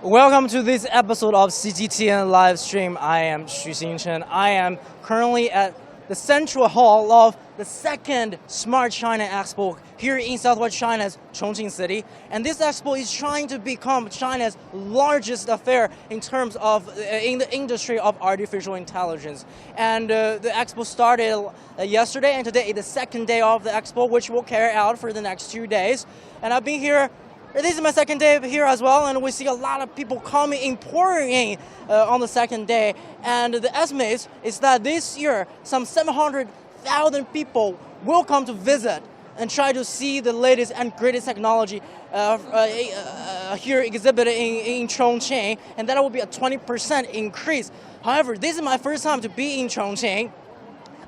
Welcome to this episode of CGTN live stream. I am Xinchen. I am currently at the central hall of the Second Smart China Expo here in southwest China's Chongqing city. And this expo is trying to become China's largest affair in terms of in the industry of artificial intelligence. And the expo started yesterday, and today is the second day of the expo, which will carry out for the next 2 days. And I've been here. This is my second day here as well, and we see a lot of people coming, pouring in on the second day. And the estimate is that this year, some 700,000 people will come to visit and try to see the latest and greatest technology here exhibited in Chongqing, and that will be a 20% increase. However, this is my first time to be in Chongqing.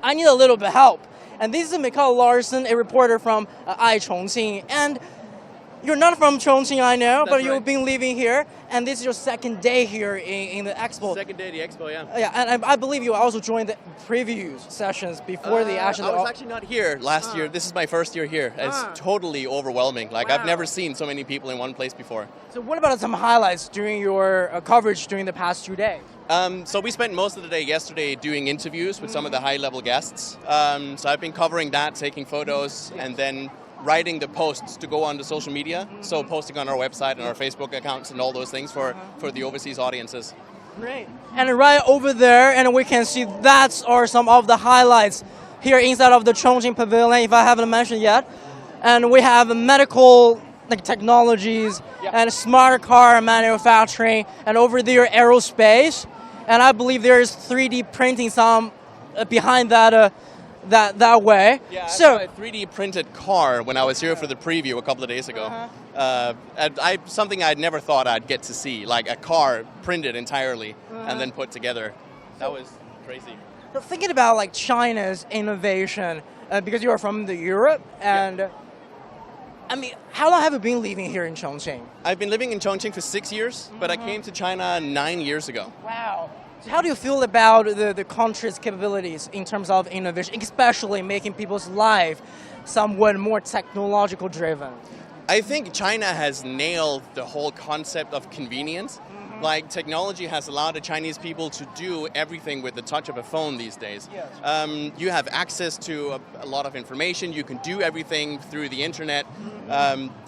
I need a little bit of help. And this is Michael Larson, a reporter from Chongqing. And you're not from Chongqing, I know, but you've been living here, and this is your second day here in the expo. Second day of the expo, yeah. Yeah, and I believe you also joined the preview sessions before the actual. I was actually not here last year. This is my first year here. It's totally overwhelming. Like, I've never seen so many people in one place before. So what about some highlights during your coverage during the past 2 days? So we spent most of the day yesterday doing interviews with some of the high-level guests. So I've been covering that, taking photos, and then writing the posts to go on the social media, so posting on our website and our Facebook accounts and all those things for the overseas audiences. Great. And right over there, and we can see that are some of the highlights here inside of the Chongqing Pavilion, if I haven't mentioned yet. And we have medical technologies and smart car manufacturing, and over there aerospace. And I believe there is 3D printing some behind that that way. Yeah, I saw a 3D printed car when I was here for the preview a couple of days ago. Something I'd never thought I'd get to see, like a car printed entirely and then put together. That was crazy. So thinking about like China's innovation, because you are from Europe, and I mean, how long have you been living here in Chongqing? I've been living in Chongqing for 6 years, but I came to China 9 years ago. Wow. So how do you feel about the country's capabilities in terms of innovation, especially making people's life somewhat more technological driven? I think China has nailed the whole concept of convenience. Like, technology has allowed the Chinese people to do everything with the touch of a phone these days. Yes. You have access to a lot of information. You can do everything through the internet.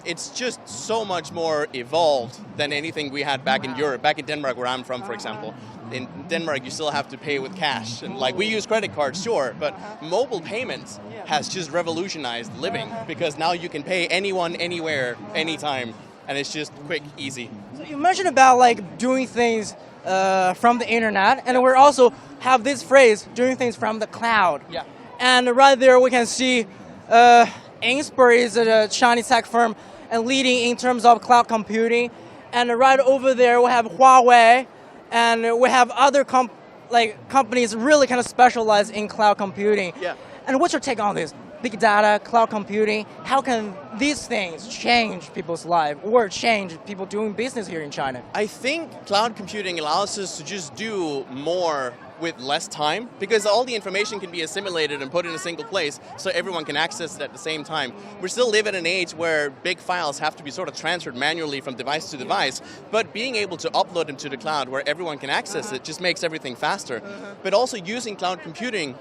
It's just so much more evolved than anything we had back in Europe, back in Denmark, where I'm from, for example. In Denmark, you still have to pay with cash. And like, we use credit cards, sure, but mobile payments has just revolutionized living, because now you can pay anyone, anywhere, anytime. And it's just quick, easy. So you mentioned about like doing things from the internet, and we also have this phrase, doing things from the cloud. Yeah. And right there we can see Inspur is a Chinese tech firm and leading in terms of cloud computing. And right over there we have Huawei, and we have other companies really kind of specialize in cloud computing. Yeah. And what's your take on this? Big data, cloud computing, how can these things change people's life or change people doing business here in China? I think cloud computing allows us to just do more with less time, because all the information can be assimilated and put in a single place so everyone can access it at the same time. We still live in an age where big files have to be sort of transferred manually from device to device, but being able to upload them to the cloud where everyone can access it just makes everything faster. But also using cloud computing,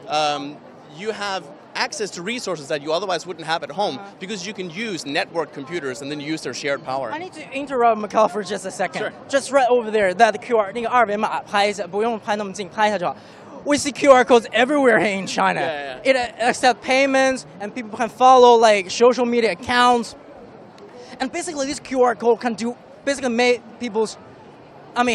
you have access to resources that you otherwise wouldn't have at home, because you can use network computers and then use their shared power. I need to interrupt Michael for just a second. Sure. Just right over there, that QR, 那个二维码拍一下，不用拍那么近，拍一下就好。We see QR codes everywhere in China. It accepts payments, and people can follow like social media accounts. And basically, this QR code can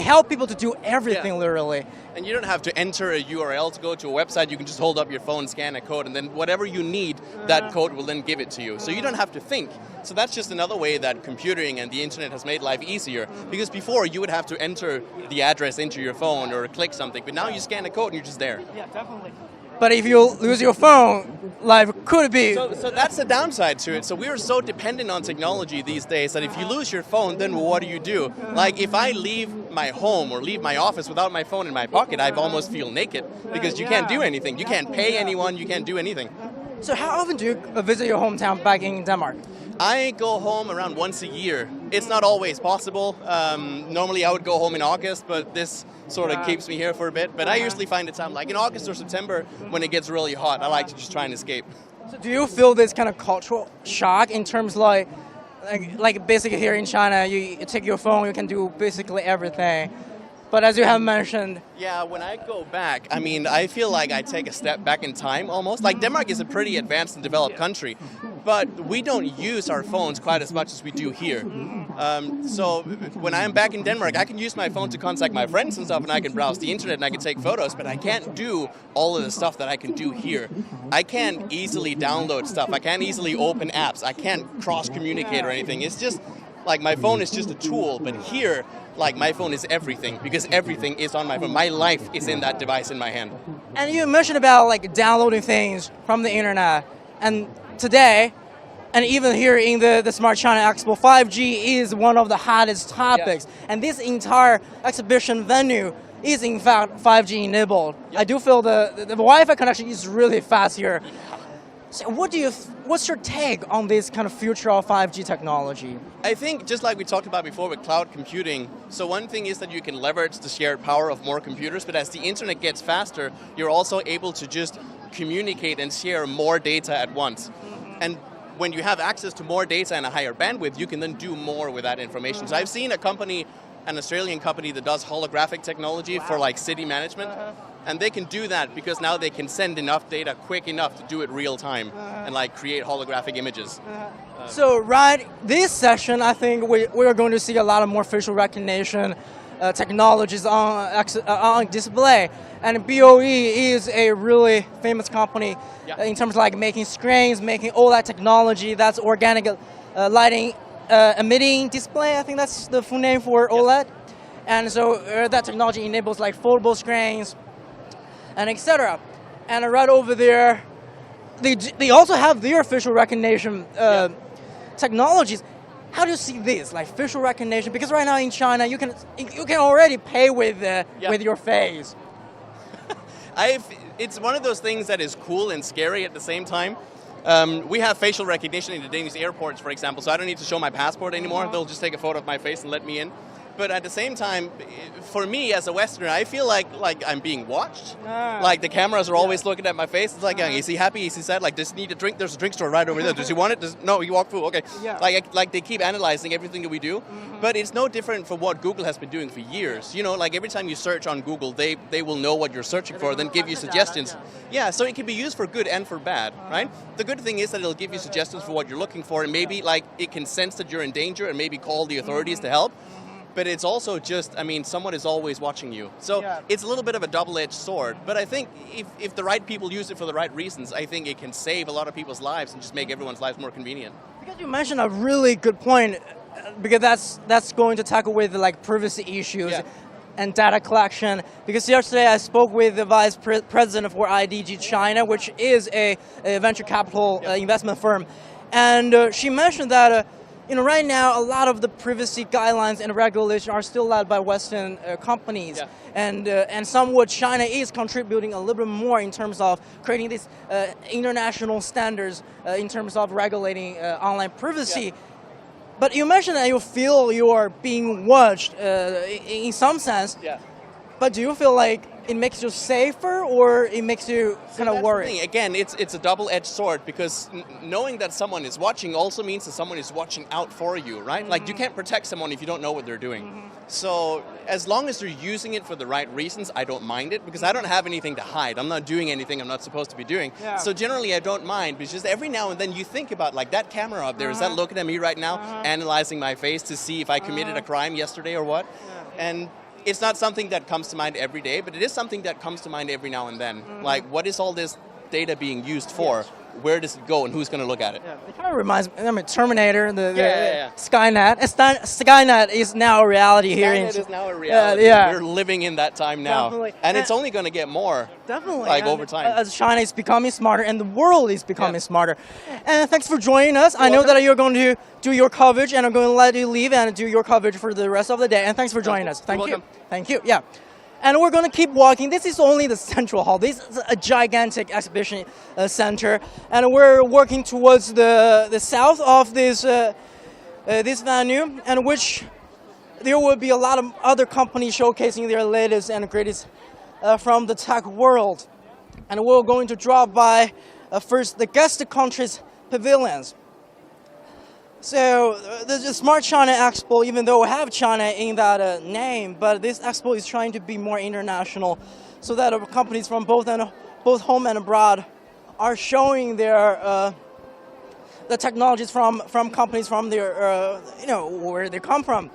help people to do everything literally. And you don't have to enter a URL to go to a website. You can just hold up your phone, scan a code, and then whatever you need, that code will then give it to you. So you don't have to think. So that's just another way that computing and the internet has made life easier. Because before, you would have to enter the address into your phone or click something, but now you scan a code and you're just there. Yeah, definitely. But if you lose your phone, life could be... So that's the downside to it. So we are so dependent on technology these days that if you lose your phone, then what do? Like, if I leave my home or leave my office without my phone in my pocket, I almost feel naked, because you can't do anything. You can't pay anyone, you can't do anything. So how often do you visit your hometown back in Denmark? I go home around once a year. It's not always possible. Normally I would go home in August, but this sort of keeps me here for a bit. But I usually find it time, like in August or September, when it gets really hot, I like to just try and escape. So do you feel this kind of cultural shock in terms like basically here in China, you take your phone, you can do basically everything. But as you have mentioned... Yeah, when I go back, I mean, I feel like I take a step back in time almost. Like Denmark is a pretty advanced and developed country, but we don't use our phones quite as much as we do here. So when I'm back in Denmark, I can use my phone to contact my friends and stuff, and I can browse the internet and I can take photos, but I can't do all of the stuff that I can do here. I can't easily download stuff. I can't easily open apps. I can't cross-communicate or anything. It's just like my phone is just a tool, but here, like my phone is everything because everything is on my phone. My life is in that device in my hand. And you mentioned about like downloading things from the internet, and today, and even here in the Smart China Expo, 5G is one of the hottest topics, and this entire exhibition venue is in fact 5G enabled. I do feel the Wi-Fi connection is really fast here. So what's your take on this kind of future of 5G technology? I think just like we talked about before with cloud computing, so one thing is that you can leverage the shared power of more computers, but as the internet gets faster, you're also able to just communicate and share more data at once. And when you have access to more data and a higher bandwidth, you can then do more with that information. So I've seen a company, an Australian company that does holographic technology for like city management. And they can do that because now they can send enough data quick enough to do it real time and like create holographic images. So right, this session, I think we are going to see a lot of more facial recognition technologies on display. And BOE is a really famous company in terms of like making screens, making all that technology. That's organic lighting emitting display. I think that's the full name for OLED. And so that technology enables like foldable screens, and etc. And right over there, they also have their facial recognition technologies. How do you see this, like facial recognition? Because right now in China, you can already pay with your face. It's one of those things that is cool and scary at the same time. We have facial recognition in the Danish airports, for example, so I don't need to show my passport anymore. They'll just take a photo of my face and let me in. But at the same time, for me as a Westerner, I feel like I'm being watched. Like the cameras are always looking at my face. It's like, is he happy? Is he sad? Like, does he need a drink? There's a drink store right over there. Does he want it? No, you walk through. Okay. Like they keep analyzing everything that we do. But it's no different from what Google has been doing for years. You know, like every time you search on Google, they will know what you're searching for, then give you suggestions. Yeah, so it can be used for good and for bad, right? The good thing is that it'll give you suggestions for what you're looking for, and maybe like it can sense that you're in danger and maybe call the authorities to help. But it's also just, I mean, someone is always watching you. So it's a little bit of a double-edged sword. But I think if the right people use it for the right reasons, I think it can save a lot of people's lives and just make everyone's lives more convenient. Because you mentioned a really good point, because that's going to tackle with like privacy issues and data collection. Because yesterday I spoke with the vice president for IDG China, which is a venture capital investment firm. And she mentioned that right now, a lot of the privacy guidelines and regulation are still led by Western companies, and somewhat China is contributing a little bit more in terms of creating these international standards in terms of regulating online privacy. But you mentioned that you feel you are being watched in some sense. But do you feel like it makes you safer, or it makes you kind of worried? Again, it's a double-edged sword, because knowing that someone is watching also means that someone is watching out for you, right? Like you can't protect someone if you don't know what they're doing. So as long as they're using it for the right reasons, I don't mind it, because I don't have anything to hide. I'm not doing anything I'm not supposed to be doing. So generally I don't mind, but just every now and then you think about like that camera up there, is that looking at me right now, analyzing my face to see if I committed a crime yesterday or what? And it's not something that comes to mind every day, but it is something that comes to mind every now and then. Like, what is all this data being used for? Where does it go, and who's going to look at it? It kind of reminds me, I mean, Terminator, the Skynet. Skynet is now a reality here. Skynet is now a reality. We're living in that time now. And it's only going to get more. Like over time. As China is becoming smarter and the world is becoming smarter. And thanks for joining us. I know that you're going to do your coverage, and I'm going to let you leave and do your coverage for the rest of the day. And thanks for joining us. Thank you. Thank you. And we're going to keep walking. This is only the central hall. This is a gigantic exhibition center. And we're working towards the south of this venue, and which there will be a lot of other companies showcasing their latest and greatest from the tech world. And we're going to drop by first the guest countries' pavilions. So the Smart China Expo, even though we have China in that name, but this expo is trying to be more international, so that companies from both home and abroad are showing their the technologies from companies from their where they come from.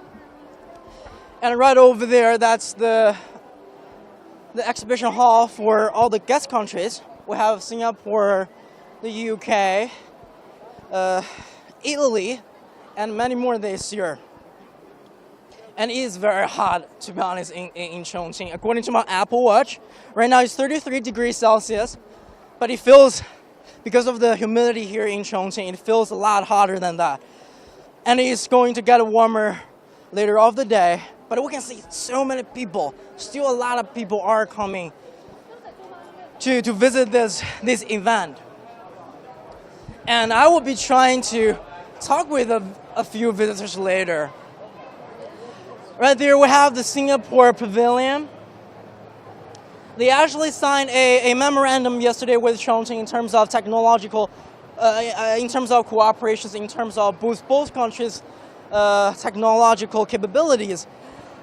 And right over there, that's the exhibition hall for all the guest countries. We have Singapore, the UK, Italy, and many more this year. And it is very hot, to be honest, in Chongqing. According to my Apple Watch, right now it's 33 degrees Celsius, but it feels, because of the humidity here in Chongqing, it feels a lot hotter than that. And it's going to get warmer later of the day, but we can see so many people. Still a lot of people are coming to visit this event. And I will be trying to talk with a few visitors later. Right there we have the Singapore Pavilion. They actually signed a memorandum yesterday with Chongqing in terms of technological, in terms of cooperations, in terms of both countries' technological capabilities.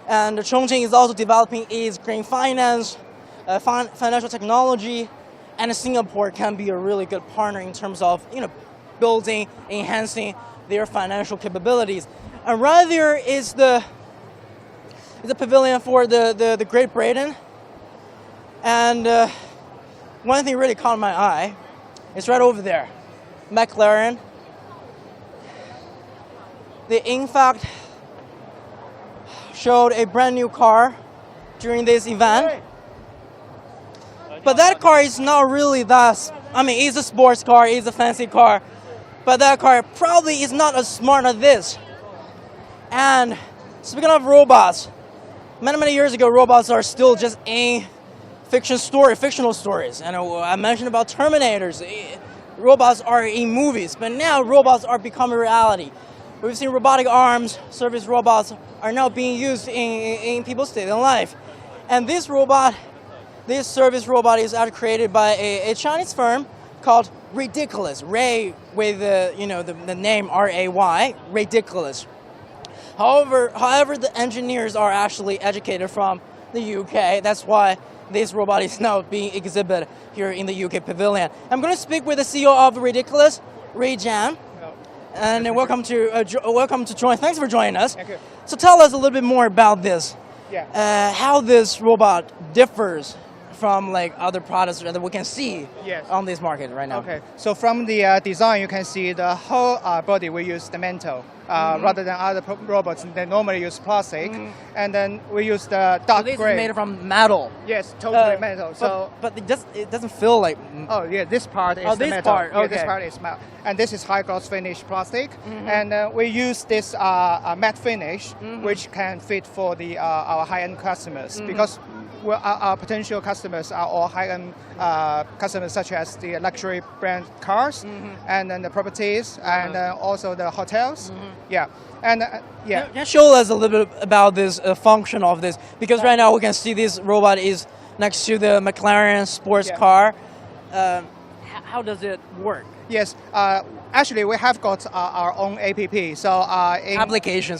And Chongqing is also developing its green finance, financial technology, and Singapore can be a really good partner in terms of building, enhancing their financial capabilities. And right there is the pavilion for the Great Britain. And one thing really caught my eye is right over there, McLaren. They in fact showed a brand new car during this event. But that car is not really that, it's a sports car, it's a fancy car, but that car probably is not as smart as this. And speaking of robots, many years ago, robots are still just in fictional stories. And I mentioned about Terminators. Robots are in movies, but now robots are becoming reality. We've seen robotic arms, service robots are now being used in people's daily life. And this service robot is actually created by a Chinese firm called Ridiculous. Ray with the name R-A-Y, Ridiculous. However, the engineers are actually educated from the UK. That's why this robot is now being exhibited here in the UK pavilion. I'm going to speak with the CEO of Ridiculous, Ray Jan. And welcome to join. Thanks for joining us. Thank you. So tell us a little bit more about this. Yeah. How this robot differs from other products that we can see on this market right now. Okay. So from the design, you can see the whole body we use the metal rather than other robots. They normally use plastic, and then we use the dark this gray. is made from metal. Yes, totally metal. But it doesn't feel like. Oh yeah, this part is the metal. Yeah, this part is metal, and this is high gloss finish plastic, and we use this matte finish, which can fit for our high-end customers because. Well, our potential customers are all high-end customers, such as the luxury brand cars, and then the properties, and also the hotels. Yeah, and yeah. Can you show us a little bit about this function of this? Because right now we can see this robot is next to the McLaren sports car. How does it work? Yes. Actually, we have got our own app. So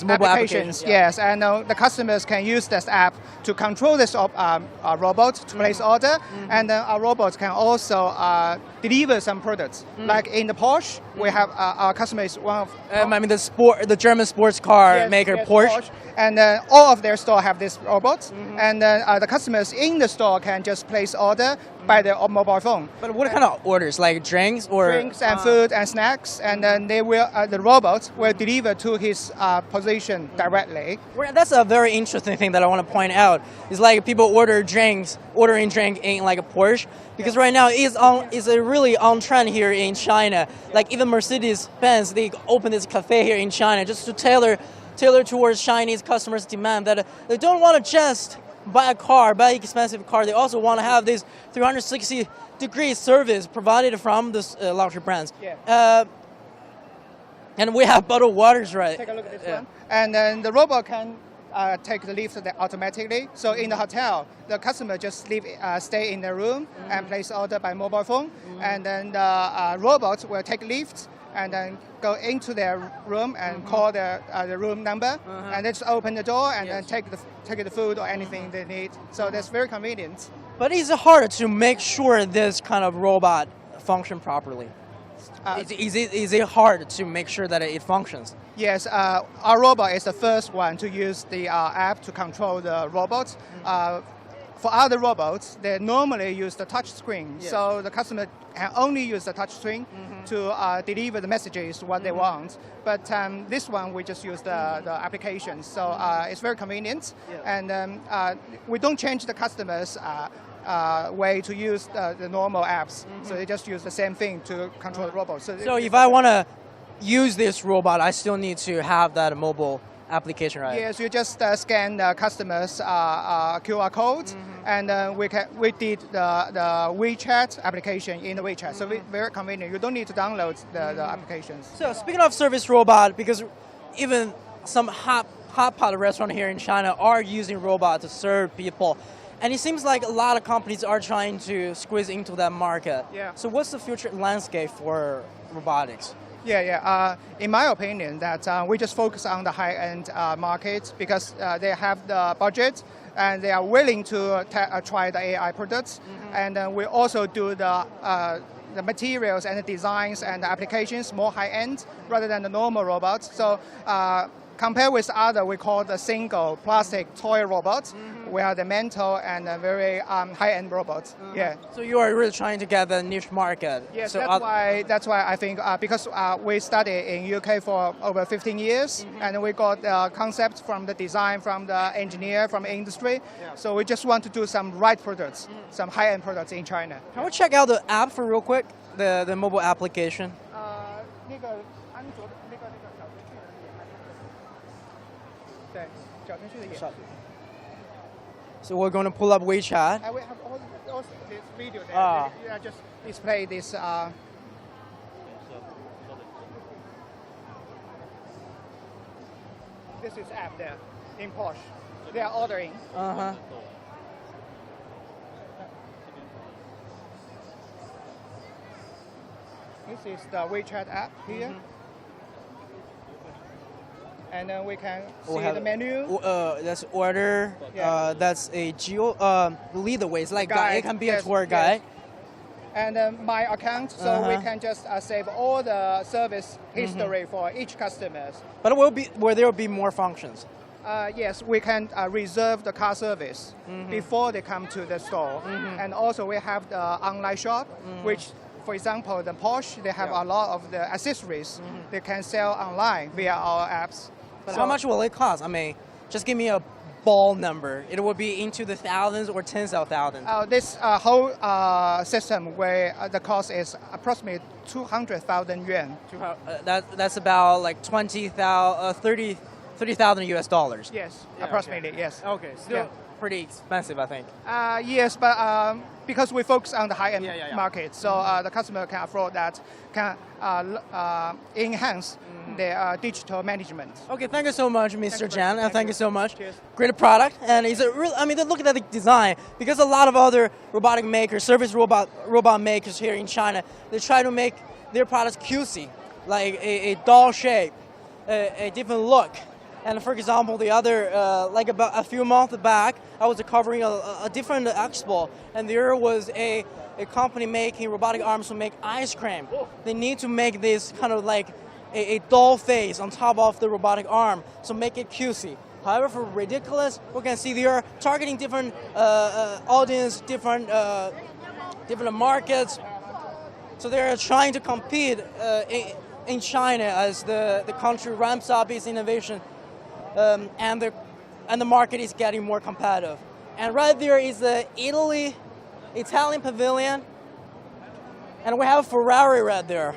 mobile applications. Yes, and the customers can use this app to control this robot to place order, and then our robots can also deliver some products. Like in the Porsche, we have our customer is one of. The German sports car maker Porsche. And all of their store have this robots, and the customers in the store can just place order by their mobile phone. But what kind of orders, like drinks or? Drinks and food and snacks, and then the robot will deliver to his position directly. Well, that's a very interesting thing that I want to point out. It's like people ordering drink in like a Porsche, because right now is a really on trend here in China. Like even Mercedes-Benz, they opened this cafe here in China just to tailor towards Chinese customers' demand, that they don't want to just buy a car, buy an expensive car, they also want to have this 360-degree service provided from this luxury brands. Yeah. And we have bottled waters, right? Take a look at this one. And then the robot can take the lift automatically. So in the hotel, the customer just stay in their room and place order by mobile phone. And then the robot will take lifts and then go into their room and call the room number, and then just open the door and then take the food or anything they need. So that's very convenient. But it's hard to make sure this kind of robot function properly. Is it hard to make sure that it functions? Yes, our robot is the first one to use the app to control the robots. For other robots, they normally use the touch screen, so the customer can only use the touch screen to deliver the messages what they want. But this one, we just use the application, so it's very convenient. And we don't change the customers' way to use the normal apps, so they just use the same thing to control the robot. So if I want to use this robot, I still need to have that mobile application, right? Yes, you just scan the customer's QR code, and we did the WeChat application in the WeChat, so very convenient. You don't need to download the applications. So speaking of service robot, because even some hot pot restaurant here in China are using robots to serve people, and it seems like a lot of companies are trying to squeeze into that market. Yeah. So what's the future landscape for robotics? In my opinion, that we just focus on the high-end market because they have the budget and they are willing to try the AI products. And we also do the materials and the designs and the applications more high-end rather than the normal robots. So compared with other, we call the single plastic toy robots. We are the mental and very high-end robots. So you are really trying to get the niche market. Yes, so that's why I think because we studied in UK for over 15 years, and we got the concept from the design, from the engineer, from the industry. So we just want to do some right products, some high-end products in China. Can we check out the app for real quick, the mobile application? So we're going to pull up WeChat. We have all this video there. Just display this. This is app there in Porsche. They are ordering. This is the WeChat app here. And then we can see the menu. That's order. That's a lead the way. It's like guide. It can be a tour guide. And my account, so we can just save all the service history for each customer. But will there be more functions? Yes, we can reserve the car service before they come to the store. And also we have the online shop, which, for example, the Porsche, they have a lot of the accessories they can sell online via our apps. But how much will it cost? I mean, just give me a ball number. It will be into the thousands or tens of thousands. This whole system, where the cost is approximately 200,000 yuan. That's about like 30,000 US dollars. Yes, approximately, yes. Okay, still pretty expensive, I think. Yes, but because we focus on the high-end market, so the customer can afford that, can enhance their digital management. Okay, thank you so much, Mr. Jan, and thank you so much. Cheers. Great product, and it's a real. I mean, look at the design, because a lot of other robotic makers, service robot makers here in China, they try to make their products cutesy, like a doll shape, a different look. And for example, the other, like about a few months back, I was covering a different expo, and there was a company making robotic arms to make ice cream. They need to make this kind of like a doll face on top of the robotic arm, so make it cutesy. However, for ridiculous, we can see they are targeting different audience, different markets. So they are trying to compete in China as the country ramps up its innovation. And the market is getting more competitive. And right there is the Italian pavilion, and we have Ferrari right there.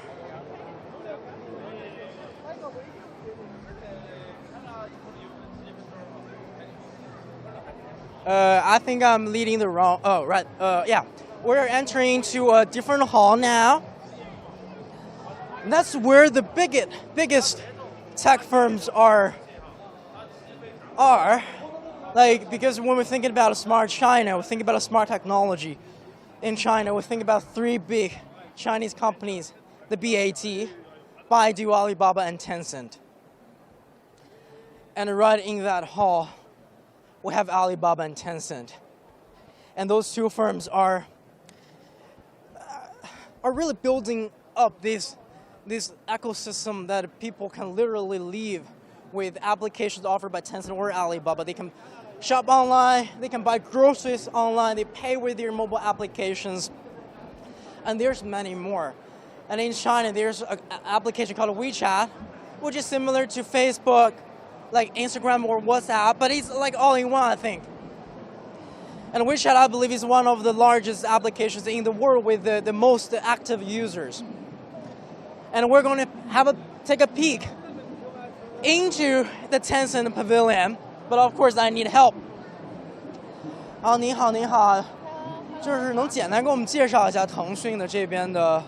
I think I'm leading the wrong. Oh, right. Yeah. We're entering into a different hall now. And that's where the biggest tech firms are. Like, because when we're thinking about a smart China, we're thinking about a smart technology in China, we're thinking about three big Chinese companies, the BAT, Baidu, Alibaba, and Tencent. And right in that hall, we have Alibaba and Tencent. And those two firms are really building up this ecosystem that people can literally live with applications offered by Tencent or Alibaba. They can shop online, they can buy groceries online, they pay with their mobile applications, and there's many more. And in China, there's an application called WeChat, which is similar to Facebook, like Instagram or WhatsApp, but it's like all in one, I think. And WeChat, I believe, is one of the largest applications in the world with the most active users. And we're going to take a peek into the Tencent pavilion, but of course I need help. 您好，就是能简单给我们介绍一下腾讯的这边的，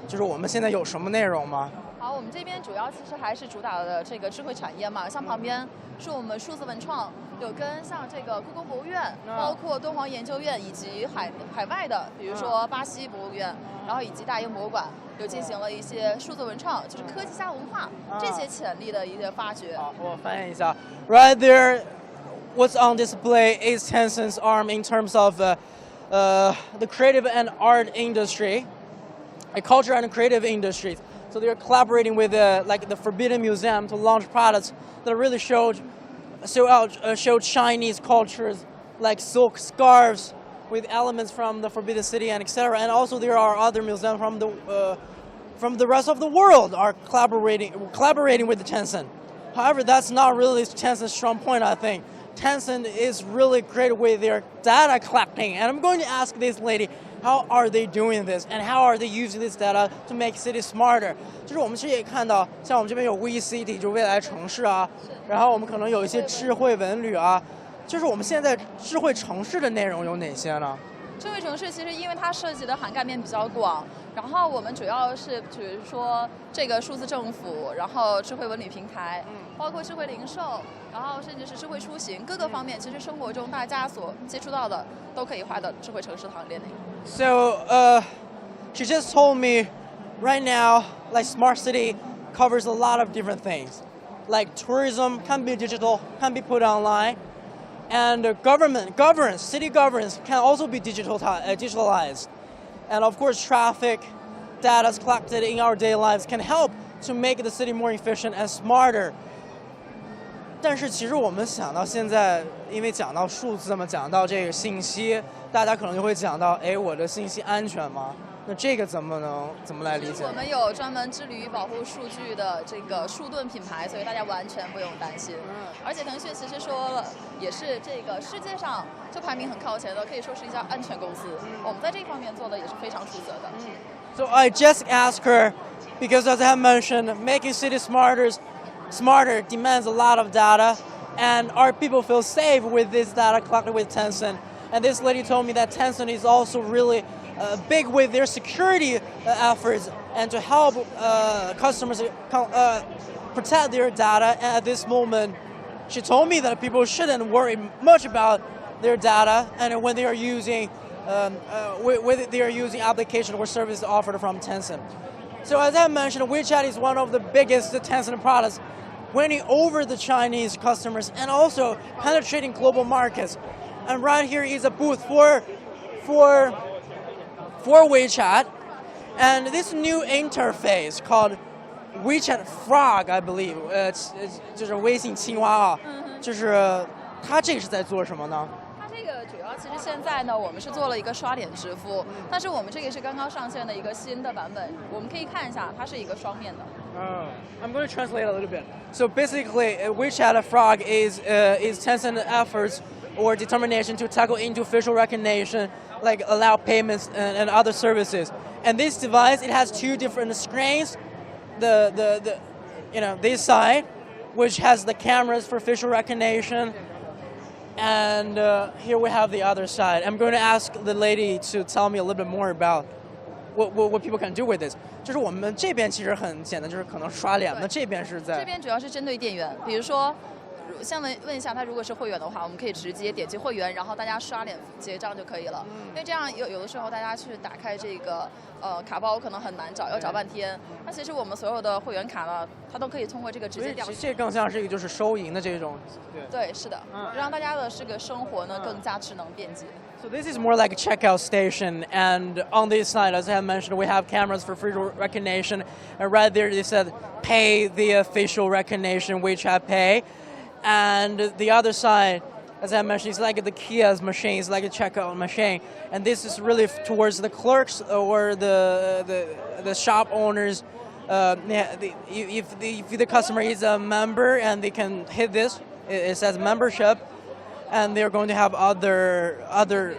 就是我们现在有什么内容吗？好，我们这边主要其实还是主打的这个智慧产业嘛，像旁边是我们数字文创，有跟像这个故宫博物院，包括敦煌研究院以及海外的，比如说巴西博物院，然后以及大英博物馆，有进行了一些数字文创，就是科技加文化这些潜力的一些发掘。好，我翻译一下。Right there, what's on display is Tencent's arm in terms of the creative and art industry, culture and creative industries. So they're collaborating with like the Forbidden Museum to launch products that really showed Chinese cultures, like silk scarves with elements from the Forbidden City and etc. And also there are other museums from the rest of the world are collaborating with the Tencent. However, that's not really Tencent's strong point, I think. Tencent is really great with their data collecting, and I'm going to ask this lady, how are they doing this, and how are they using this data to make cities smarter? 就是我们其实也看到，像我们这边有 WeCity， 就未来城市啊，然后我们可能有一些智慧文旅啊，就是我们现在智慧城市的内容有哪些呢？智慧城市其实因为它涉及的涵盖面比较广，然后我们主要是比如说这个数字政府，然后智慧文旅平台，包括智慧零售，然后甚至是智慧出行，各个方面其实生活中大家所接触到的都可以划到智慧城市行列内。So, she just told me right now, like smart city covers a lot of different things. Like tourism can be digital, can be put online. And city governance can also be digitalized. And of course, traffic data collected in our daily lives can help to make the city more efficient and smarter. 但是其实我们想到现在，因为讲到数字嘛，讲到这个信息，大家可能就会讲到，哎，我的信息安全吗？那这个怎么来理解？我们有专门致力于保护数据的这个数盾品牌，所以大家完全不用担心。而且腾讯其实说了，也是这个世界上就排名很靠前的，可以说是一家安全公司。我们在这方面做的也是非常出色的。So I just asked her, because as I mentioned, making cities smarter demands a lot of data, and our people feel safe with this data collected with Tencent. And this lady told me that Tencent is also really big with their security efforts and to help customers protect their data. And at this moment, she told me that people shouldn't worry much about their data, and when they are using application or services offered from Tencent. So as I mentioned, WeChat is one of the biggest Tencent products, winning over the Chinese customers and also penetrating global markets. And right here is a booth for WeChat, and this new interface called Wechat Frog, I believe, 就是微信青蛙啊，就是它这个是在做什么呢？它这个主要其实现在呢，我们是做了一个刷点支付，但是我们这个是刚刚上线的一个新的版本，我们可以看一下，它是一个双面的。I'm going to translate a little bit. So basically, Wechat Frog is Tencent efforts or determination to tackle into facial recognition, like allow payments and other services. And this device, it has two different screens. This side, which has the cameras for facial recognition, And here we have the other side. I'm going to ask the lady to tell me a little bit more about what people can do with this. 就是我们这边其实很简单，就是可能刷脸。那这边是在这边主要是针对店员，比如说，先问一下他如果是会员的话，我们可以直接点击会员，然后大家刷脸结账就可以了。因为这样有的时候大家去打开这个卡包可能很难找，要找半天。那其实我们所有的会员卡呢，它都可以通过这个直接调取。这更像是一个就是收银的这种。对，是的，让大家的这个生活呢更加智能便捷。So this is more like a checkout station, and on this side, as I have mentioned, we have cameras for facial recognition, and right there they said, pay the facial recognition, WeChat Pay, and the other side, as I mentioned, it's like the kiosk machine, it's like a checkout machine, and this is really towards the clerks or the shop owners. If the customer is a member and they can hit this, it says membership. And they're going to have other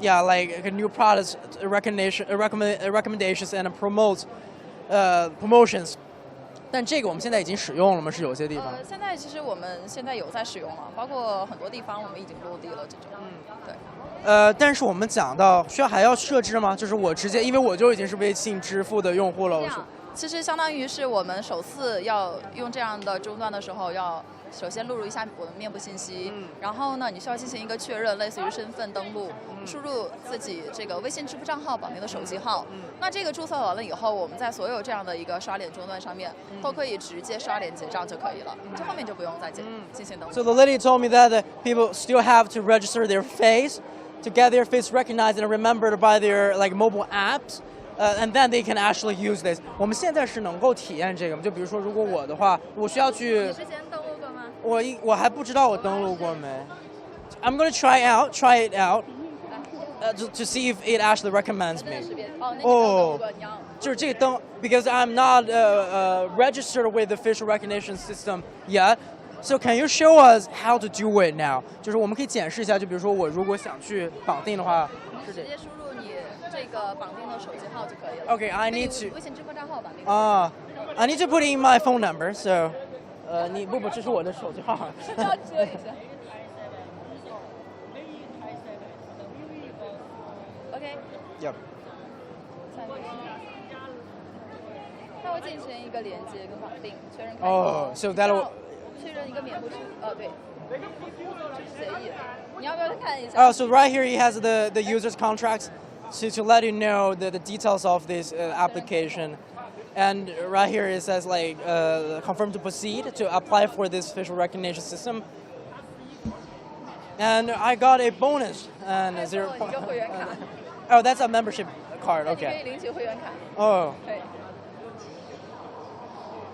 like new products recommendations and promotions. 但这个我们现在已经使用了吗？是有些地方。现在其实我们现在有在使用了，包括很多地方我们已经落地了这种。对。但是我们讲到还要设置吗？就是我直接，因为我就已经是微信支付的用户了。其实相当于是我们首次要用这样的终端的时候要。首先录入一下我们面部信息，然后呢，你需要进行一个确认，类似于身份登录，输入自己这个微信支付账号绑定的手机号。那这个注册完了以后，我们在所有这样的一个刷脸终端上面都可以直接刷脸结账就可以了，这后面就不用再进行登录。So the lady told me that people still have to register their face, to get their face recognized and remembered by their like mobile apps. And then they can actually use this. 我们现在是能够体验这个吗？就比如说，如果我的话，我需要去。你之前登录过吗？我还不知道我登录过没。I'm going to try it out, to see if it actually recommends me. 哦，就是这个登 because I'm not registered with the facial recognition system yet. So can you show us how to do it now? 就是我们可以检视一下，就比如说我如果想去绑定的话，直接输入你这个绑定的手机号就可以了。Okay, I need to. 微信支付账号绑定。I need to put in my phone number. So. 你不，这是我的手机号。要接一下。OK。Yep。它会进行一个连接跟绑定，确认开。So that'll。确认一个免付支付，对。这是协议，你要不要看一下？So right here he has the user's contracts to let you know the details of this application. And right here it says like confirm to proceed to apply for this facial recognition system. And I got a bonus and 0. Oh, that's a membership card. Okay. 可以领取会员卡。Oh. 对。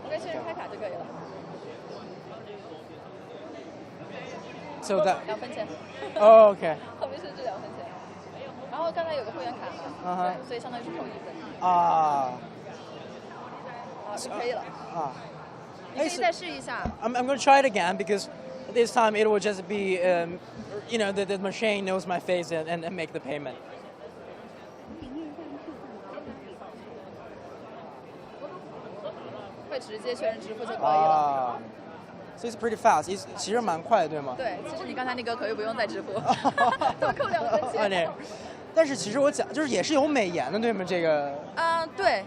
OK，确认开卡就可以了。So that. 2分钱。Oh, okay. 后面设置2分钱。然后刚才有个会员卡嘛，对，所以相当于是扣1分。啊。就可以了。你可以再试一下。I'm going to try it again because this time it will just be, the machine knows my face and make the payment. 会直接确认支付就可以了。So it's pretty fast. 其实蛮快，对吗？对，其实你刚才那个可以不用再支付，多扣2分钱。但是其实我讲就是也是有美颜的，对吗？这个。对。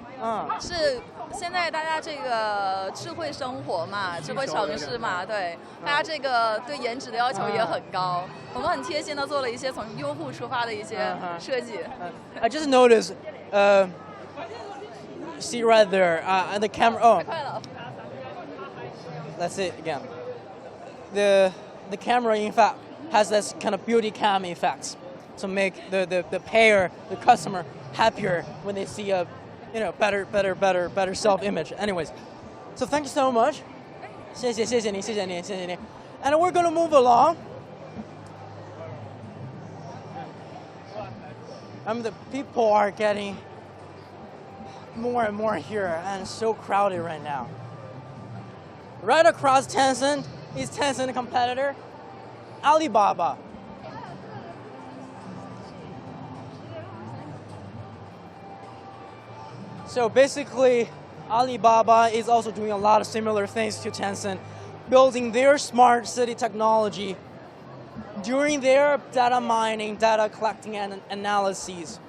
是现在大家这个智慧生活嘛，智慧城市嘛，对，大家这个对颜值的要求也很高。我们很贴心的做了一些从用户出发的一些设计。I just noticed, see right there, and the camera. Oh. 快了。Let's see it again. The camera, in fact, has this kind of beauty cam effects to make the payer, the customer, happier when they see a better self-image. Anyways, so thank you so much. 谢谢你。And we're going to move along. The people are getting more and more here, and it's so crowded right now. Right across Tencent is Tencent competitor, Alibaba. So basically, Alibaba is also doing a lot of similar things to Tencent, building their smart city technology during their data mining, data collecting and analyses.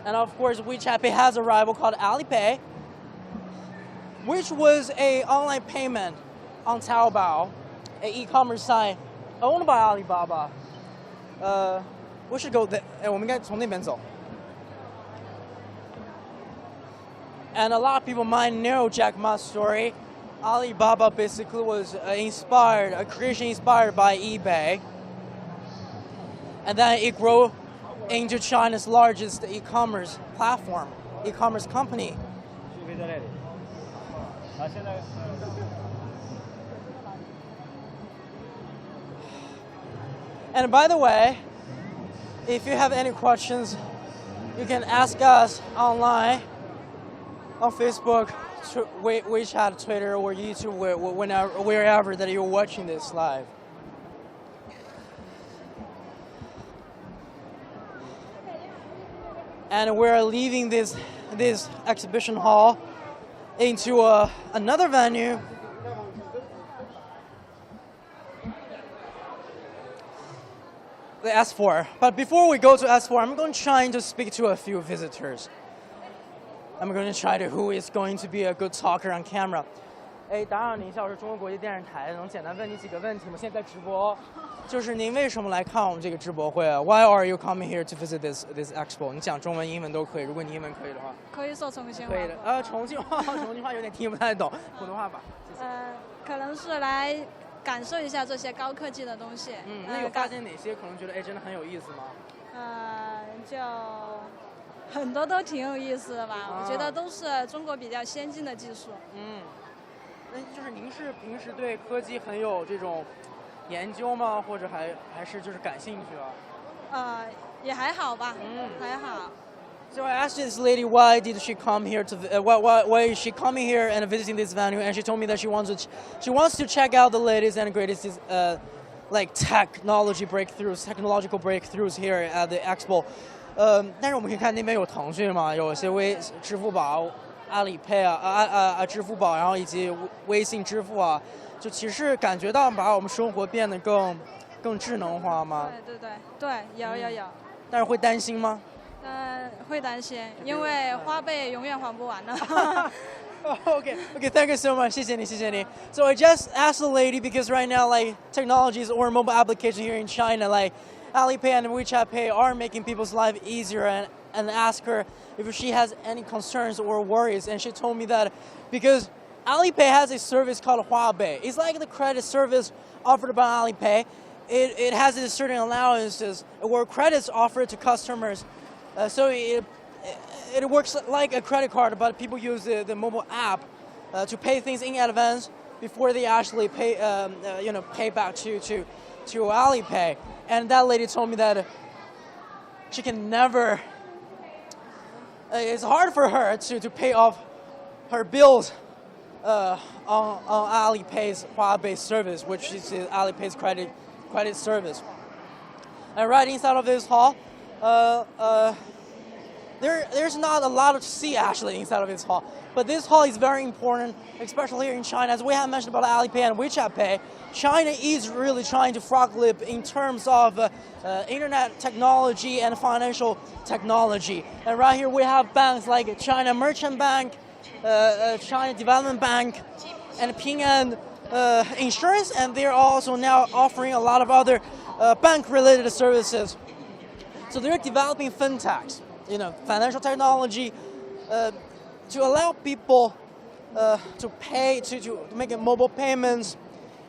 And of course, WeChat Pay has a rival called Alipay, which was a online payment on Taobao, an e-commerce site owned by Alibaba. We should go there. 我们应该从那边走. And a lot of people might know Jack Ma's story. Alibaba basically was inspired, a creation inspired by eBay. And then it grew into China's largest e-commerce platform, e-commerce company. And by the way, if you have any questions, you can ask us online, on Facebook, WeChat, Twitter, or YouTube, wherever that you're watching this live. And we're leaving this exhibition hall into another venue. The S4. But before we go to S4, I'm going to try to speak to a few visitors. I'm going to try to who is going to be a good talker on camera. 打扰您一下，我是中国国际电视台，能简单问你几个问题吗？现在在直播，就是您为什么来看我们这个直播会啊 ？Why are you coming here to visit this expo？ 你讲中文、英文都可以，如果你英文可以的话。可以说重庆话。可以的，重庆话有点听不太懂，普通话吧。可能是来感受一下这些高科技的东西。那有发现哪些可能觉得真的很有意思吗？就很多都挺有意思的吧，我觉得都是中国比较先进的技术。那就是您是平时对科技很有这种研究吗？或者还是就是感兴趣啊？也还好吧，还好。So I asked this lady why did she come here to why is she coming here and visiting this venue, and she told me that she wants to check out the latest and greatest like technological breakthroughs here at the expo. 但是我们可以看那边有腾讯嘛，有些支付宝、阿里 Pay 支付宝，然后以及微信支付啊，就其实感觉到把我们生活变得更智能化吗？对，有。但是会担心吗？会担心，因为花呗永远还不完呢。Okay, thank you so much. 谢谢你. So I just asked the lady because right now, like technologies or mobile application here in China, like Alipay and WeChat Pay are making people's life easier, and ask her if she has any concerns or worries, and she told me that because Alipay has a service called Huabei. It's like the credit service offered by Alipay. It has a certain allowances or credits offered to customers. So it works like a credit card, but people use the mobile app to pay things in advance before they actually pay back to Alipay. And that lady told me that she can never. It's hard for her to pay off her bills on Alipay's Huabei service, which is Alipay's credit service. And right inside of this hall, there's not a lot to see actually inside of this hall, but this hall is very important, especially here in China. As we have mentioned about Alipay and WeChat Pay, China is really trying to frog leap in terms of internet technology and financial technology. And right here we have banks like China Merchant Bank, China Development Bank, and Ping An Insurance, and they're also now offering a lot of other bank-related services. So they're developing fintechs, financial technology, to allow people to pay, to make mobile payments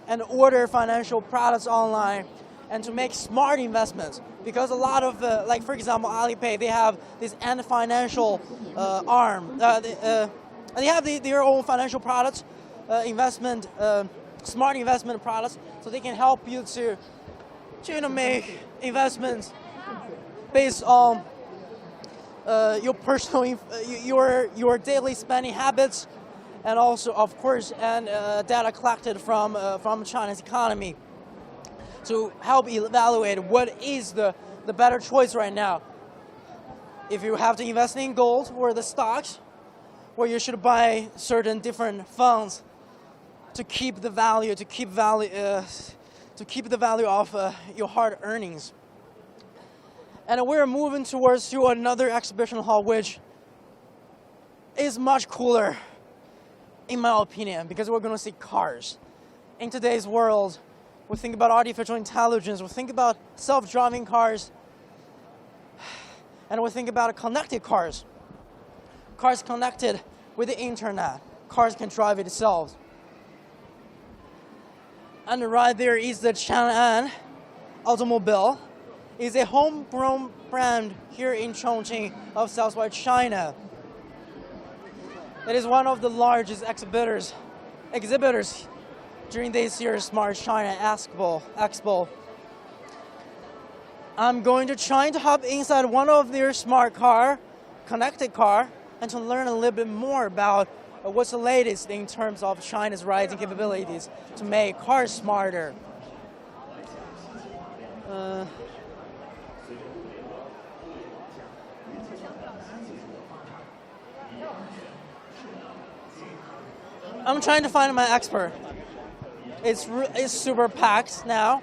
and order financial products online, and to make smart investments. Because a lot of, like for example, Alipay, they have this Ant financial arm. They have their own financial products, smart investment products, so they can help you to make investments based on your personal, your daily spending habits, and also, of course, data collected from China's economy to help evaluate what is the better choice right now. If you have to invest in gold or the stocks, or you should buy certain different funds to keep the value, to keep the value of your hard earnings. And we're moving towards to another exhibition hall, which is much cooler, in my opinion, because we're going to see cars. In today's world, we think about artificial intelligence, we think about self-driving cars, and we think about connected cars. Cars connected with the internet. Cars can drive itself. And right there is the Chang'an automobile. It's a homegrown brand here in Chongqing of Southwest China. It is one of the largest exhibitors during this year's Smart China Expo. I'm going to try to hop inside one of their smart car, connected car, and to learn a little bit more about what's the latest in terms of China's rising capabilities to make cars smarter. I'm trying to find my expert. It's super packed now.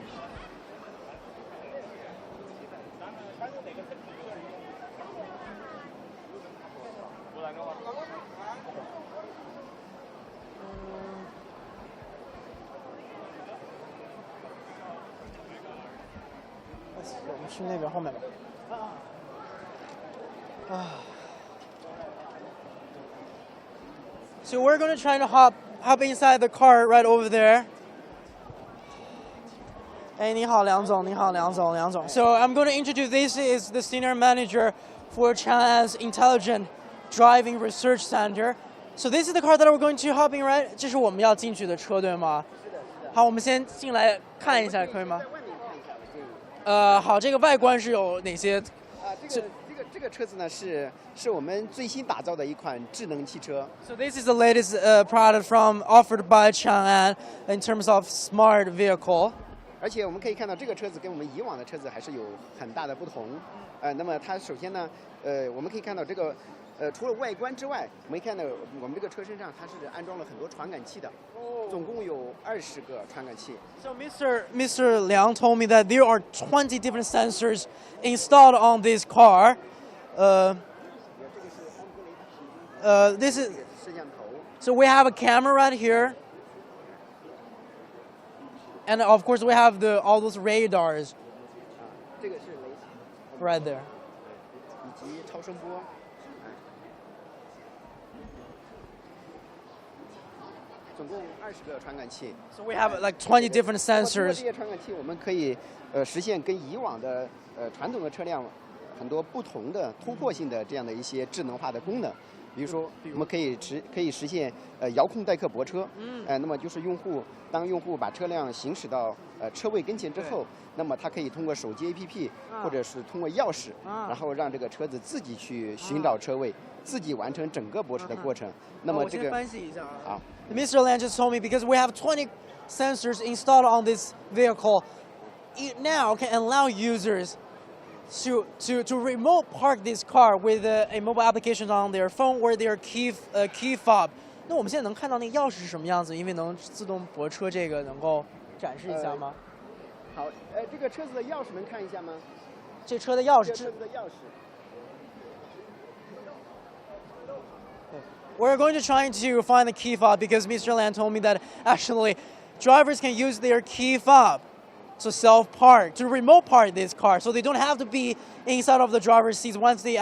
So we're going to try to hop inside the car right over there. Hey, 你好，梁总，你好，梁总，梁总. So I'm going to introduce, this is the senior manager for China's Intelligent Driving Research Center. So this is the car that we're going to hop in, right? 这是我们要进去的车，对吗？好，我们先进来看一下，可以吗？好，这个外观是有哪些？这个车子呢是我们最新打造的一款智能汽车。So this is the latest product offered by Chang'an in terms of smart vehicle. 而且我们可以看到这个车子跟我们以往的车子还是有很大的不同。那么它首先呢，我们可以看到这个。除了外观之外，我们看到我们这个车身上它是安装了很多传感器的，总共有20个传感器。So Mr. Liang told me that there are 20 different sensors installed on this car. This is. So we have a camera right here, and of course we have all those radars. Right there. 以及超声波。总共20个传感器。So we have like 20 different sensors. 这些传感器我们可以实现跟以往的传统的车辆很多不同的突破性的这样的一些智能化的功能。比如说，我们可以实现遥控代客泊车。那么就是当用户把车辆行驶到车位跟前之后，那么他可以通过手机 APP 或者是通过钥匙，然后让这个车子自己去寻找车位，自己完成整个泊车的过程。那么这个啊。Mr. Liang just told me because we have 20 sensors installed on this vehicle, it now can allow users to remote park this car with a mobile application on their phone or their key fob. 那我们现在能看到那个钥匙是什么样子？因为能自动泊车，这个能够展示一下吗？好，这个车子的钥匙能看一下吗？这车的钥匙。这车子的钥匙。We're going to try to find the key fob because Mr. Liang told me that actually drivers can use their key fob to self-park, to remote park this car, so they don't have to be inside of the driver's seats once they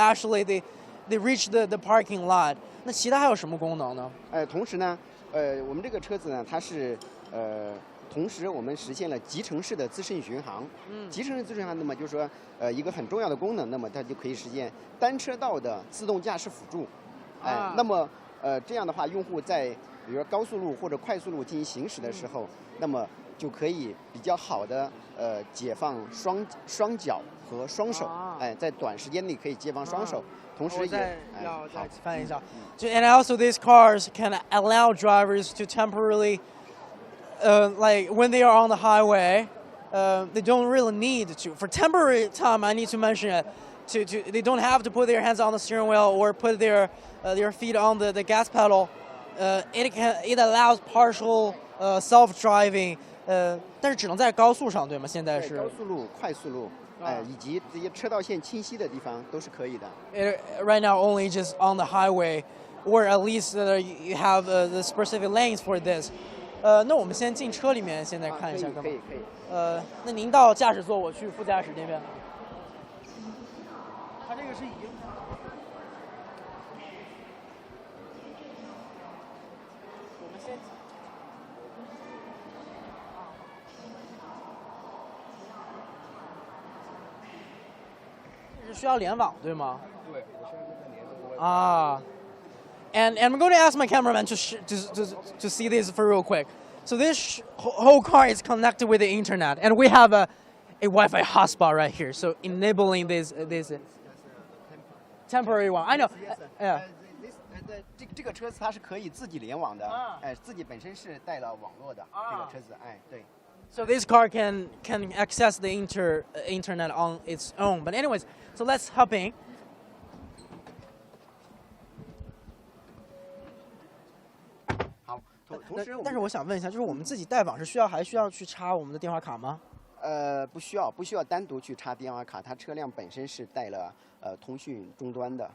reach the parking lot. 那其他还有什么功能呢？同时呢，我们这个车子呢，它是同时我们实现了集成式的自适应巡航。集成式自适应巡航，那么就是说，一个很重要的功能，那么它就可以实现单车道的自动驾驶辅助。那么这样的话，用户在比如说高速路或者快速路进行行驶的时候，那么就可以比较好的解放双脚和双手，在短时间内可以解放双手，同时也要再翻一下。And also these cars can allow drivers to temporarily, like when they are on the highway, they don't really need to. For temporary time, I need to mention it. They don't have to put their hands on the steering wheel or put their feet on the gas pedal. It allows partial self-driving 但是只能在高速上，对吗？现在是高速路、快速路，以及这些车道线清晰的地方都是可以的。Right now, only just on the highway, or at least you have the specific lanes for this. 那我们先进车里面，现在看一下，可以。那您到驾驶座，我去副驾驶那边。它这个是已经。我们先。这是需要联网，对吗？对，我现在就在连着。啊。And I'm going to ask my cameraman to see this for real quick. So this whole car is connected with the internet, and we have a Wi-Fi hotspot right here. So enabling this temporary one. I know. Yeah. 这个车子它是可以自己联网的，自己本身是带了网络的这个车子，对。So this car can access the internet on its own. But anyways, so let's hop in. 但是我想问一下，就是我们自己带网是还需要去插我们的电话卡吗？不需要单独去插电话卡，它车辆本身是带了通讯终端的，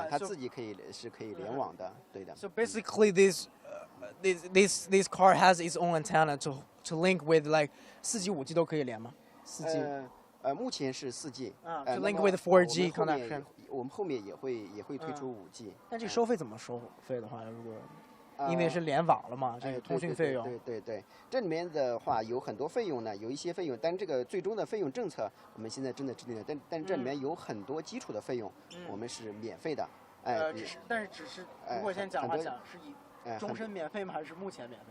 它自己可以联网的，对的。So basically, this car has its own antenna to link with like 4G、5G 都可以连吗？4G。目前是4G。To link with 4G connection。我们后面也会推出5G。但这个收费怎么收费的话，如果？因为是联网了嘛，这个通讯费用。对，这里面的话有很多费用呢，有一些费用，但这个最终的费用政策我们现在正在制定的，但这里面有很多基础的费用，我们是免费的。但是只是如果现在讲话讲是以终身免费吗？还是目前免费？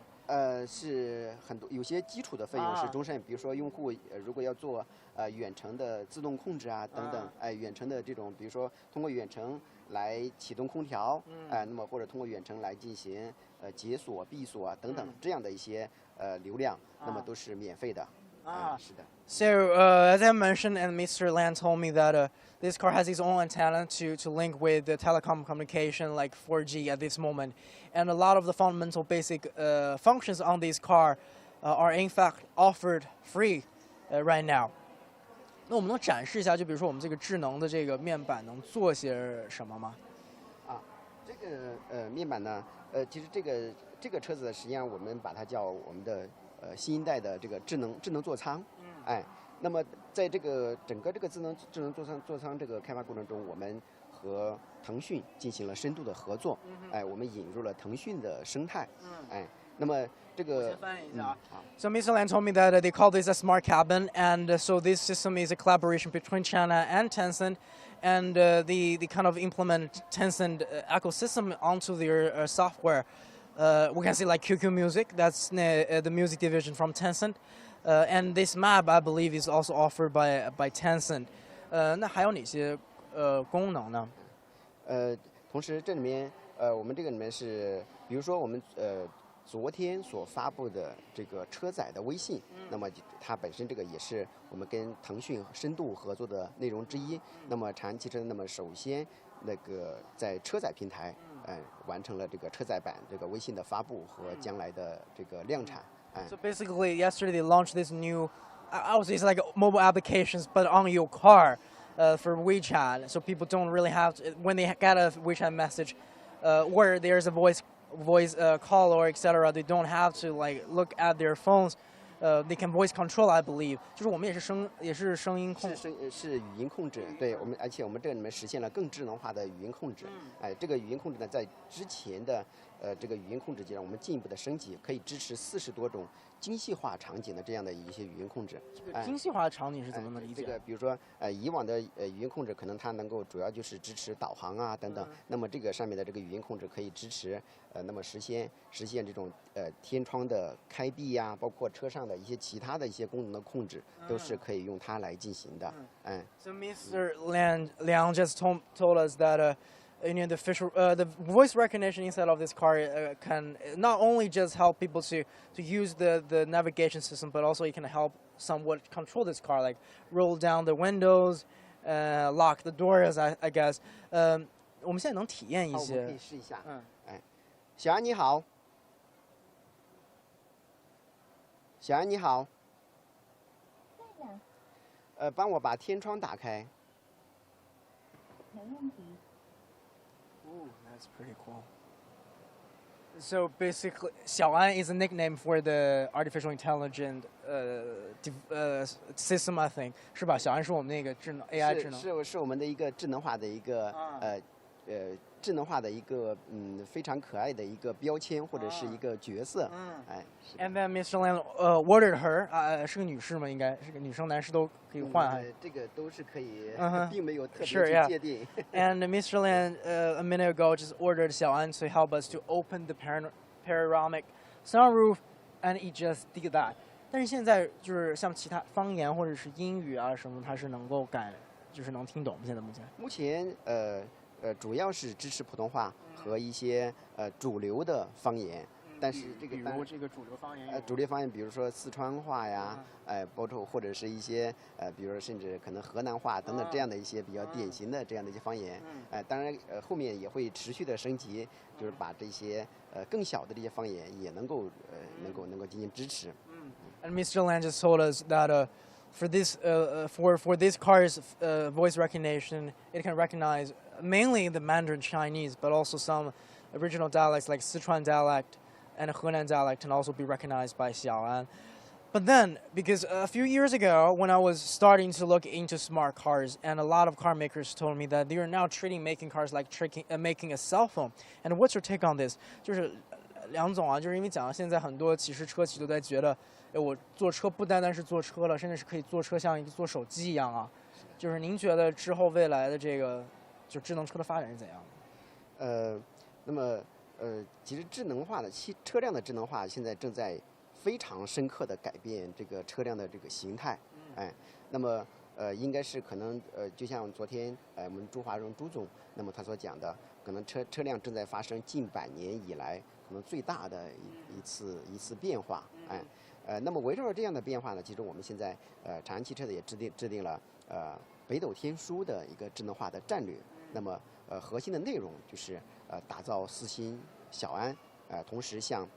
是很多有些基础的费用是终身，比如说用户如果要做远程的自动控制啊等等，远程的这种，比如说通过远程来启动空调，那么或者通过远程来进行解锁、闭锁啊等等这样的一些流量，那么都是免费的。是的。So as I mentioned, and Mr. Lan told me that this car has its own antenna to link with the telecom communication like 4G at this moment, and a lot of the fundamental basic functions on this car are in fact offered free right now. 那我们能展示一下，就比如说我们这个智能的这个面板能做些什么吗？这个面板呢，其实这个车子实际上我们把它叫我们的新一代的这个智能座舱，那么在这个整个这个智能座舱这个开发过程中，我们和腾讯进行了深度的合作，我们引入了腾讯的生态，那么这个So Mr. Lan told me that they call this a smart cabin, and so this system is a collaboration between China and Tencent, and they kind of implement Tencent ecosystem onto their software. We can see like QQ Music, that's the music division from Tencent, and this map I believe is also offered by Tencent. 那还有哪些功能呢？同时这里面我们这个里面是，比如说我们昨天所发布的这个车载的微信，那么它本身这个也是我们跟腾讯深度合作的内容之一。那么长安汽车那么首先那个在车载平台，完成了这个车载版这个微信的发布和将来的这个量产。So basically, yesterday they launched this new, I would say it's like mobile applications, but on your car for WeChat. So people don't really have to, when they get a WeChat message, where there's a voice call or etc. They don't have to like look at their phones. They can voice control, I believe. 就是我们也是声音控，是语音控制，对我们，而且我们这里面实现了更智能化的语音控制。这个语音控制呢，在之前的这个语音控制阶段，我们进一步的升级，可以支持40多种精细化场景的这样的一些语音控制。这个精细化的场景是怎么能理解？这个比如说以往的语音控制可能它能够主要就是支持导航啊等等，那么这个上面的这个语音控制可以支持那么实现这种天窗的开闭呀，包括车上的一些其他的一些功能的控制，都是可以用它来进行的。So Mr. Liang just told us that the voice recognition inside of this car can not only just help people to use the navigation system, but also it can help somewhat control this car, like roll down the windows, lock the doors, I guess. 我们现在能体验一些。我可以试一下。小安你好。小安你好。帮我把天窗打开。没问题。 Ooh, that's pretty cool. So basically, Xiaoan is a nickname for the artificial intelligent system, I think. 是吧？小安是我们那个智能 AI 智能。是我们的一个智能化的一个智能化的一个非常可爱的一个标签或者是一个角色。哎。And then Mr. Lan ordered her. 是个女士吗？应该是个女生、男士都可以换。这个都是可以，并没有特别去界定。And Mr. Lan a minute ago just ordered Xiaoan to help us to open the panoramic sunroof, and he just did that. 但是现在就是像其他方言或者是英语啊什么，它是能够改，就是能听懂。现在目前主要是支持普通话和一些主流的方言，但是这个比如这个主流方言，主流方言比如说四川话呀，包括或者是一些比如说甚至可能河南话等等这样的一些比较典型的这样的一些方言，当然后面也会持续的升级，就是把这些更小的这些方言也能够进行支持。And Mr. Lan just told us that for this car's voice recognition, it can recognize mainly the Mandarin Chinese, but also some original dialects like Sichuan dialect and Henan dialect can also be recognized by Xiaoan. But then, because a few years ago, when I was starting to look into smart cars, and a lot of car makers told me that they are now treating making cars like making a cell phone. And what's your take on this? 就是梁总啊，就是因为讲现在很多其实车企都在觉得，我坐车不单单是坐车了，甚至是可以坐车像一个坐手机一样啊。就是您觉得之后未来的这个就智能车的发展是怎样的？那么其实智能化的车辆的智能化现在正在非常深刻的改变这个车辆的这个形态。那么应该是可能就像昨天我们朱华荣朱总，那么他所讲的，可能车辆正在发生近100年以来可能最大的一次变化。那么围绕着这样的变化呢，其实我们现在长安汽车的也制定了北斗天书的一个智能化的战略。那么核心的内容就是打造4星小安，同时向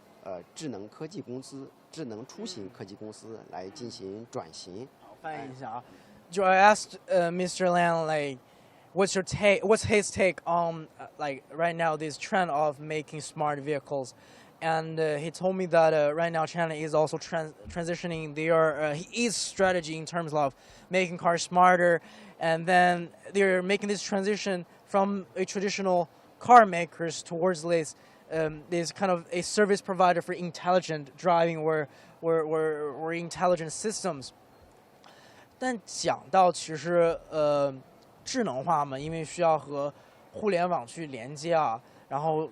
智能科技公司、智能出行科技公司来进行转型。好，翻译一下啊。就 I asked Mr. Lan like, what's his take on like right now this trend of making smart vehicles, and he told me that right now China is also transitioning their his strategy in terms of making cars smarter, and then they're making this transition from a traditional car makers towards this kind of a service provider for intelligent driving or intelligent systems. 但讲到其实智能化嘛，因为需要和互联网去连接啊，然后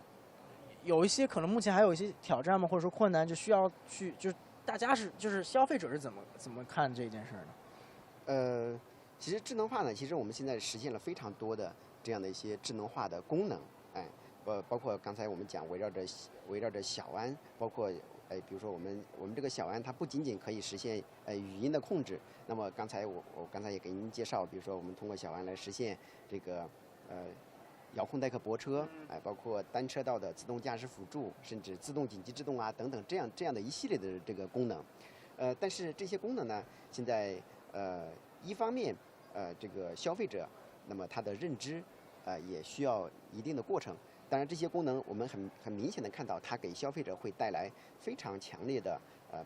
有一些可能目前还有一些挑战嘛，或者说困难，就需要去就是大家就是消费者是怎么看这件事呢？其实智能化呢，其实我们现在实现了非常多的这样的一些智能化的功能，包括刚才我们讲围绕着小安，包括比如说我们这个小安它不仅仅可以实现语音的控制，那么我刚才也给您介绍，比如说我们通过小安来实现这个遥控代客泊车，包括单车道的自动驾驶辅助，甚至自动紧急制动啊等等这样的一系列的这个功能。但是这些功能呢，现在一方面这个消费者那么他的认知也需要一定的过程。当然，这些功能我们很明显的看到，它给消费者会带来非常强烈的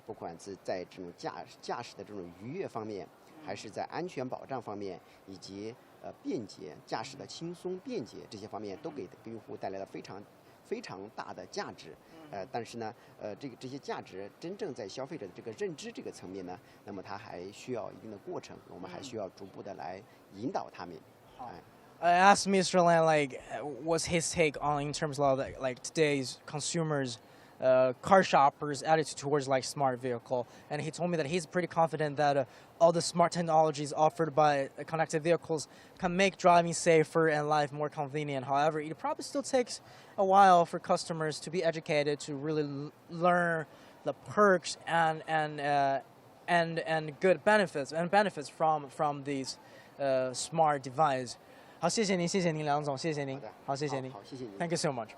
不管是在这种驾驶的这种愉悦方面，还是在安全保障方面，以及便捷驾驶的轻松便捷这些方面，都给用户带来了非常大的价值。但是呢，这些价值真正在消费者的这个认知这个层面呢，那么它还需要一定的过程，我们还需要逐步的来引导他们。I asked Mr. Lan like, what's his take on in terms of like today's consumers, car shoppers' attitude towards like smart vehicle, and he told me that he's pretty confident that all the smart technologies offered by connected vehicles can make driving safer and life more convenient. However, it probably still takes a while for customers to be educated to really learn the perks and good benefits from these smart devices. 好，谢谢您，梁总，谢谢您。好，谢谢您。好，谢谢您。Thank you so much.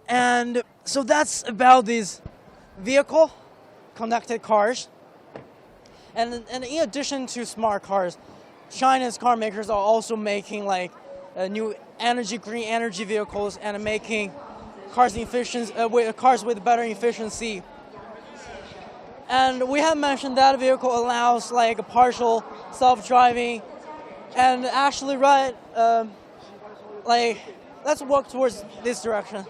And so that's about this vehicle. connected cars. And in addition to smart cars, China's car makers are also making like new green energy vehicles and making cars with better efficiency. And we have mentioned that vehicle allows like a partial self-driving, and actually, right, like let's work towards this direction.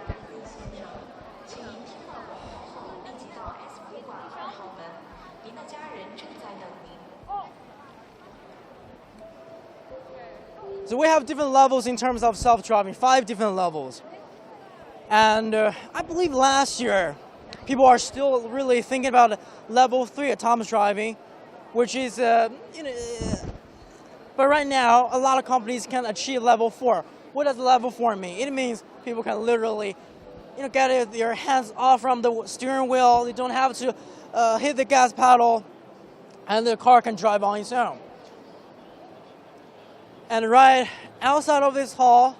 So we have different levels in terms of self-driving, 5 different levels. And I believe last year, people are still really thinking about level 3 autonomous driving, which is, but right now, a lot of companies can achieve level 4. What does level 4 mean? It means people can literally, get their hands off from the steering wheel. They don't have to hit the gas pedal, and the car can drive on its own. And right outside of this hall,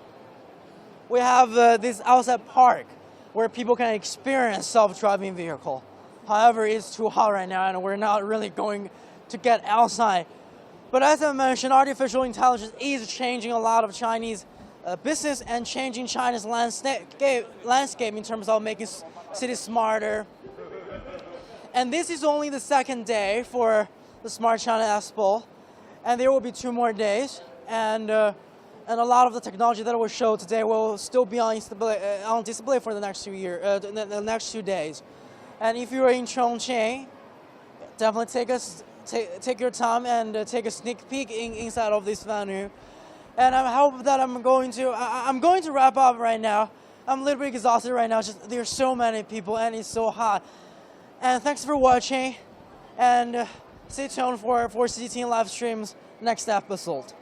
we have this outside park where people can experience self-driving vehicle. However, it's too hot right now and we're not really going to get outside. But as I mentioned, artificial intelligence is changing a lot of Chinese business and changing China's landscape in terms of making cities smarter. And this is only the second day for the Smart China Expo, and there will be 2 more days. And a lot of the technology that will show today will still be on display for the next 2 days. And if you're in Chongqing, definitely take your time and take a sneak peek inside of this venue. And I hope that I'm going to wrap up right now. I'm a little bit exhausted right now. Just there's so many people and it's so hot. And thanks for watching. And stay tuned for CGTN live streams next episode.